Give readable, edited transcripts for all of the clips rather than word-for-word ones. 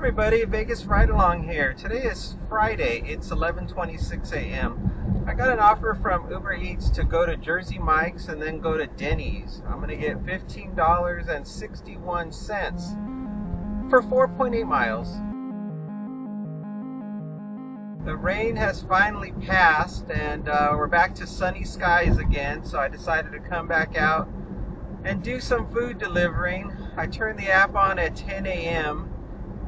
everybody, Vegas Ride Along here. Today is Friday. It's 11:26 a.m. I got an offer from Uber Eats to go to Jersey Mike's and then go to Denny's. I'm going to get $15.61 for 4.8 miles. The rain has finally passed and we're back to sunny skies again, so I decided to come back out and do some food delivering. I turned the app on at 10 a.m.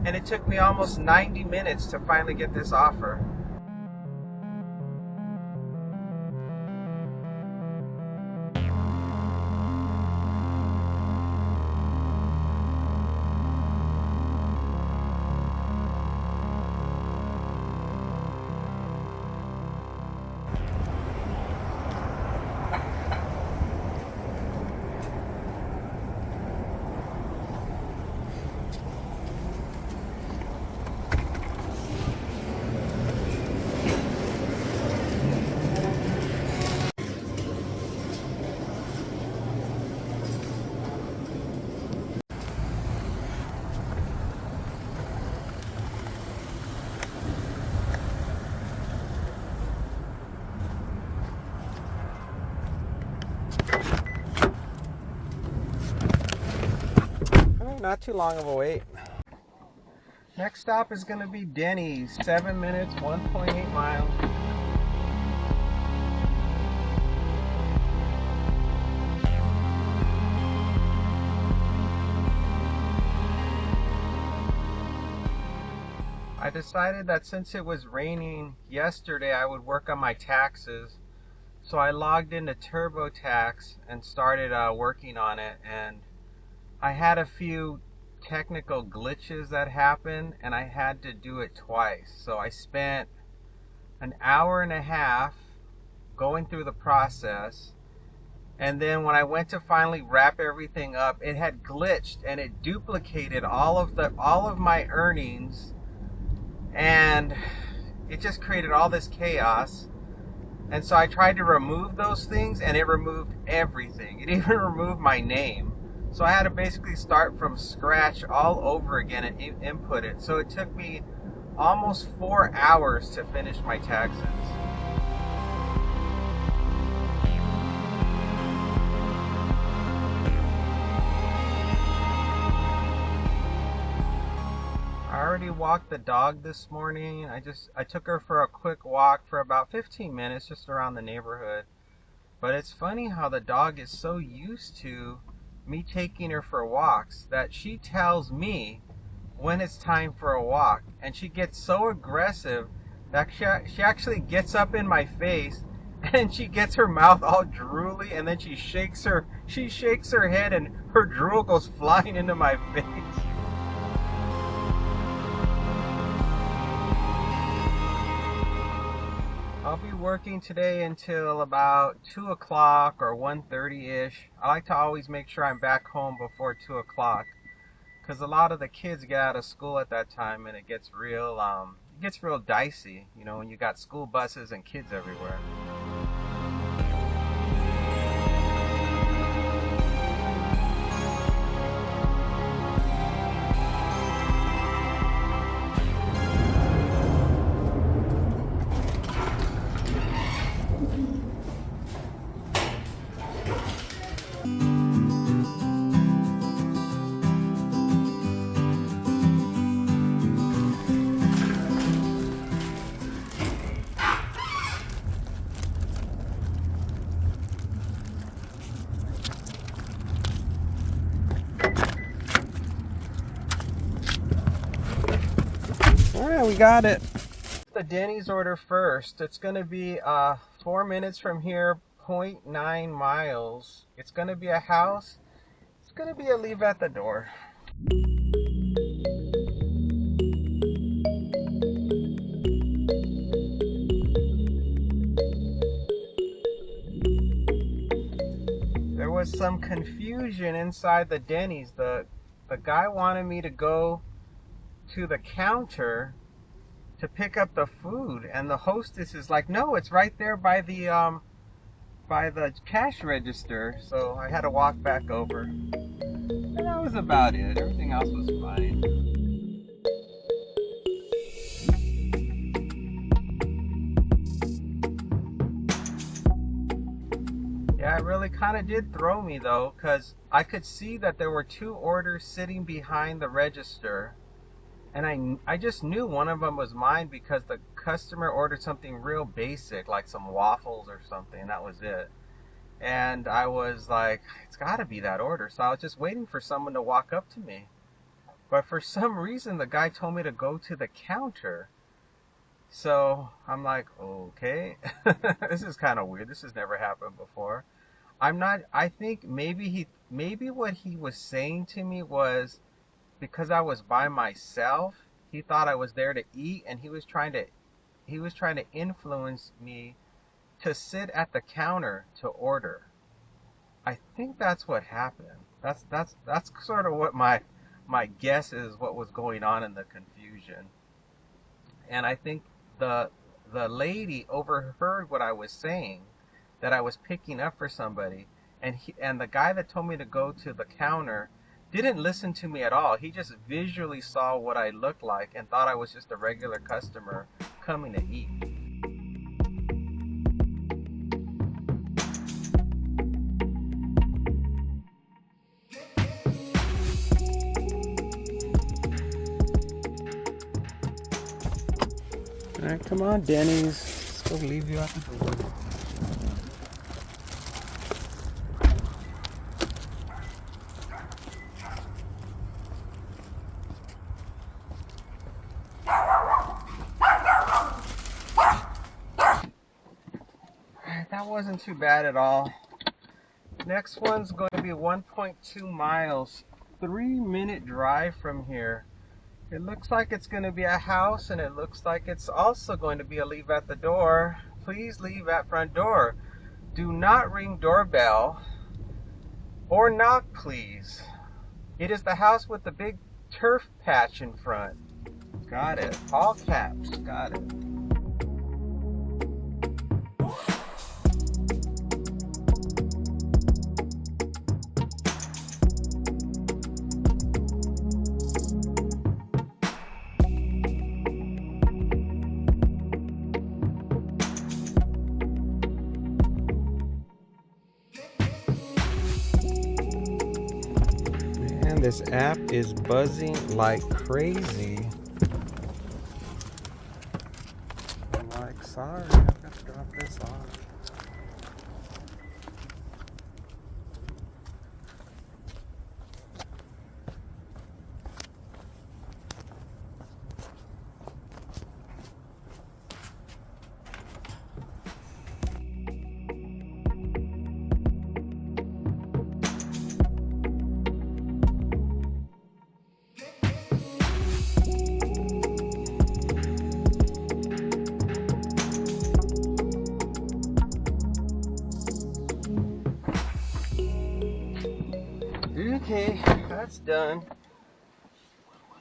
and it took me almost 90 minutes to finally get this offer. Not too long of a wait. Next stop is going to be Denny's. 7 minutes, 1.8 miles. I decided that since it was raining yesterday, I would work on my taxes. So I logged into TurboTax and started working on it, and I had a few technical glitches that happened and I had to do it twice. So I spent an hour and a half going through the process, and then when I went to finally wrap everything up, it had glitched and it duplicated all of my earnings, and it just created all this chaos. And so I tried to remove those things and it removed everything. It even removed my name. So I had to basically start from scratch all over again and input it. So it took me almost 4 hours to finish my taxes. I already walked the dog this morning. I took her for a quick walk for about 15 minutes just around the neighborhood. But it's funny how the dog is so used to me taking her for walks that she tells me when it's time for a walk, and she gets so aggressive that she actually gets up in my face and she gets her mouth all drooly, and then she shakes her head and her drool goes flying into my face. I'll be working today until about 2 o'clock or 1:30-ish. I like to always make sure I'm back home before 2 o'clock because a lot of the kids get out of school at that time and it gets real dicey, you know, when you got school buses and kids everywhere. Alright, we got it. The Denny's order first. It's going to be 4 minutes from here, 0.9 miles. It's going to be a house. It's going to be a leave at the door. There was some confusion inside the Denny's. The guy wanted me to go to the counter to pick up the food, and the hostess is like, no, it's right there by the cash register. So I had to walk back over, and that was about it. Everything else was fine. it kind of did throw me though, because I could see that there were two orders sitting behind the register. And I just knew one of them was mine because the customer ordered something real basic, like some waffles or something, and that was it. And I was like, it's got to be that order. So I was just waiting for someone to walk up to me. But for some reason, the guy told me to go to the counter. So I'm like, okay, this is kind of weird. This has never happened before. I think maybe what he was saying to me was because I was by myself, he thought I was there to eat, and he was trying to influence me to sit at the counter to order. I think that's what happened. That's sort of what my guess is what was going on in the confusion. And I think the the lady overheard what I was saying, that I was picking up for somebody, and the guy that told me to go to the counter didn't listen to me at all. He just visually saw what I looked like and thought I was just a regular customer coming to eat. All right, come on, Denny's. Let's go leave you at the door. That wasn't too bad at all. Next one's going to be 1.2 miles, 3-minute drive from here. It looks like it's going to be a house, and it looks like it's also going to be a leave at the door. Please leave at front door. Do not ring doorbell or knock, please. It is the house with the big turf patch in front. Got it. All caps. Got it. Man, this app is buzzing like crazy. I'm like, sorry, I've got to drop this off. Okay, that's done.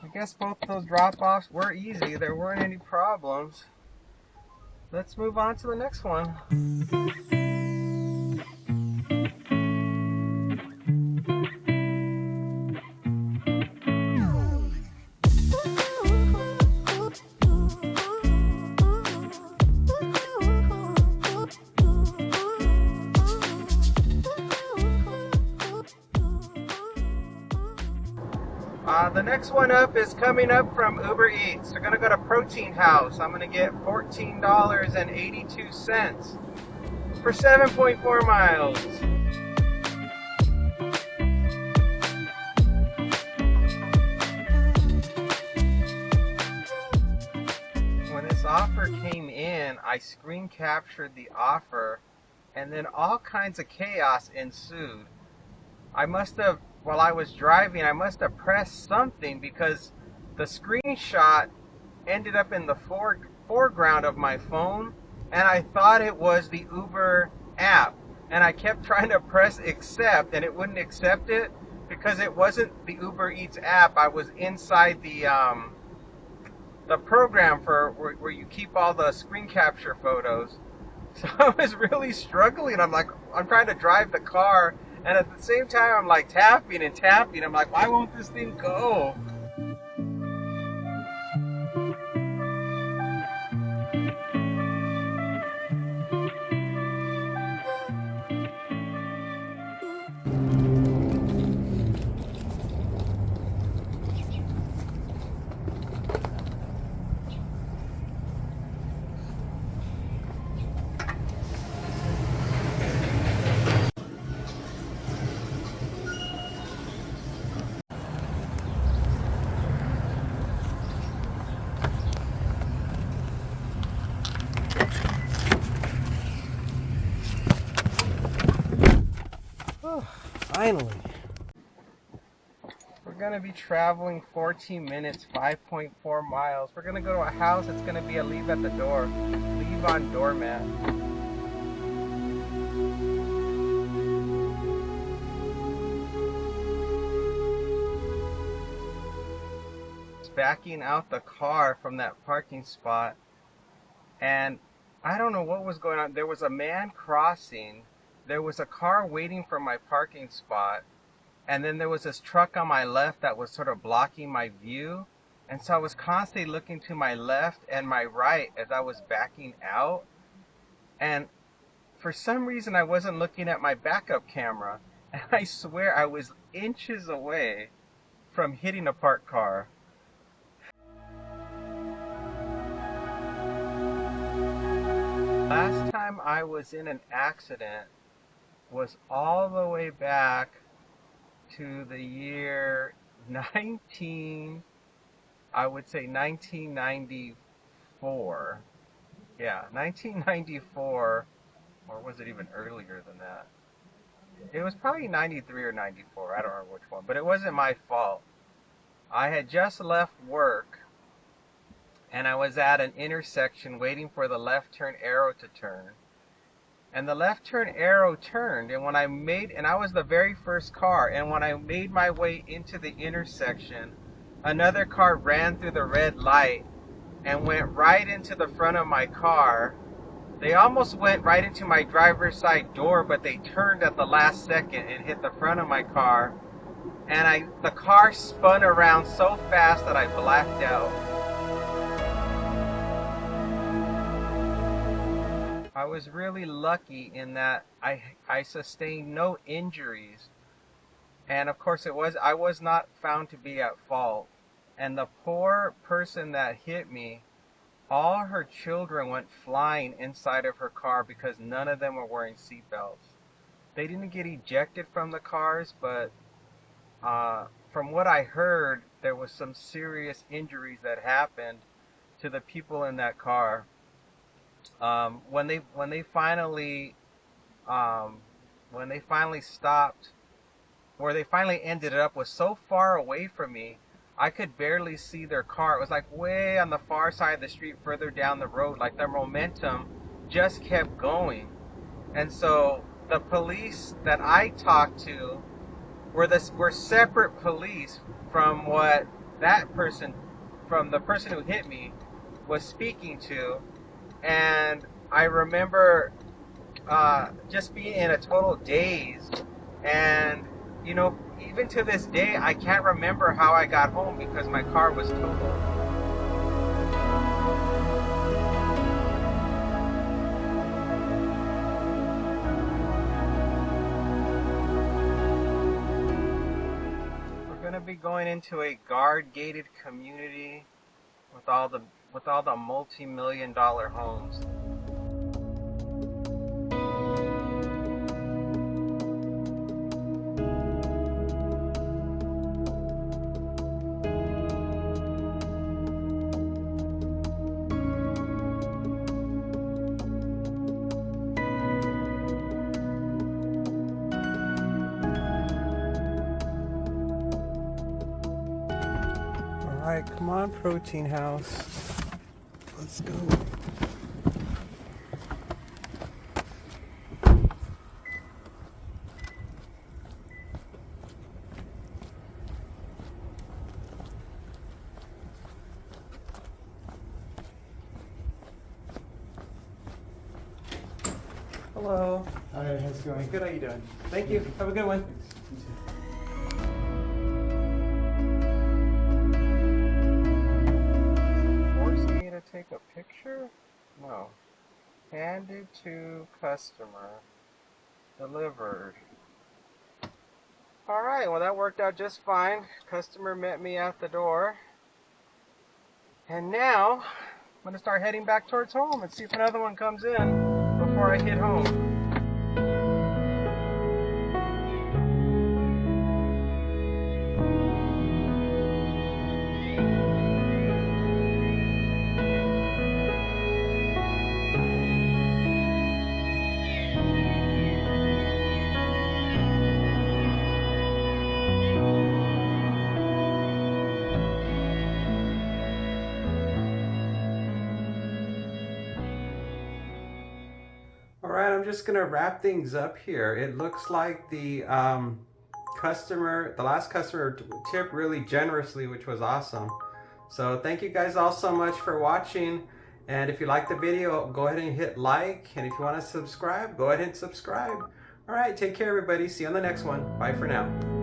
I guess both of those drop-offs were easy. There weren't any problems. Let's move on to the next one. The next one up is coming up from Uber Eats. They're gonna go to Protein House. I'm gonna get $14.82 for 7.4 miles. When this offer came in, I screen captured the offer, and then all kinds of chaos ensued. While I was driving, I must have pressed something because the screenshot ended up in the foreground of my phone, and I thought it was the Uber app. And I kept trying to press accept, and it wouldn't accept it because it wasn't the Uber Eats app. I was inside the program for where you keep all the screen capture photos. So I was really struggling. I'm trying to drive the car, and at the same time, I'm like tapping and tapping. I'm like, why won't this thing go? Finally. We're gonna be traveling 14 minutes, 5.4 miles. We're gonna go to a house. It's gonna be a leave at the door. Leave on doormat. Backing out the car from that parking spot, and I don't know what was going on. There was a man crossing, there was a car waiting for my parking spot, and then there was this truck on my left that was sort of blocking my view. And so I was constantly looking to my left and my right as I was backing out, and for some reason I wasn't looking at my backup camera, and I swear I was inches away from hitting a parked car. Last time I was in an accident was all the way back to the year 1994. Yeah, 1994, or was it even earlier than that? It was probably 93 or 94, I don't remember which one, but it wasn't my fault. I had just left work, and I was at an intersection waiting for the left turn arrow to turn. And the left turn arrow turned, and I was the very first car, and when I made my way into the intersection, another car ran through the red light and went right into the front of my car. They almost went right into my driver's side door, but they turned at the last second and hit the front of my car. And the car spun around so fast that I blacked out. I was really lucky in that I sustained no injuries, and of course I was not found to be at fault. And the poor person that hit me, all her children went flying inside of her car because none of them were wearing seatbelts. They didn't get ejected from the cars, but from what I heard, there was some serious injuries that happened to the people in that car. When they finally stopped, where they finally ended up was so far away from me, I could barely see their car. It was like way on the far side of the street, further down the road. Like the momentum just kept going. And so the police that I talked to were separate police from what from the person who hit me was speaking to. And I remember just being in a total daze. And, even to this day, I can't remember how I got home because my car was totaled. We're going to be going into a guard-gated community with all the multi-million-dollar homes. All right, come on, Protein House. Let's go. Hello. Hi, how's it going? Good, how you doing? Thank you. Have a good one. Force me to take a picture? No. Handed to customer. Delivered. Alright, well that worked out just fine. Customer met me at the door. And now, I'm going to start heading back towards home and see if another one comes in before I hit home. I'm just gonna wrap things up here. It looks like the last customer tipped really generously, which was awesome. So thank you guys all so much for watching. And if you like the video, go ahead and hit like. And if you want to subscribe, go ahead and subscribe. All right, take care, everybody. See you on the next one. Bye for now.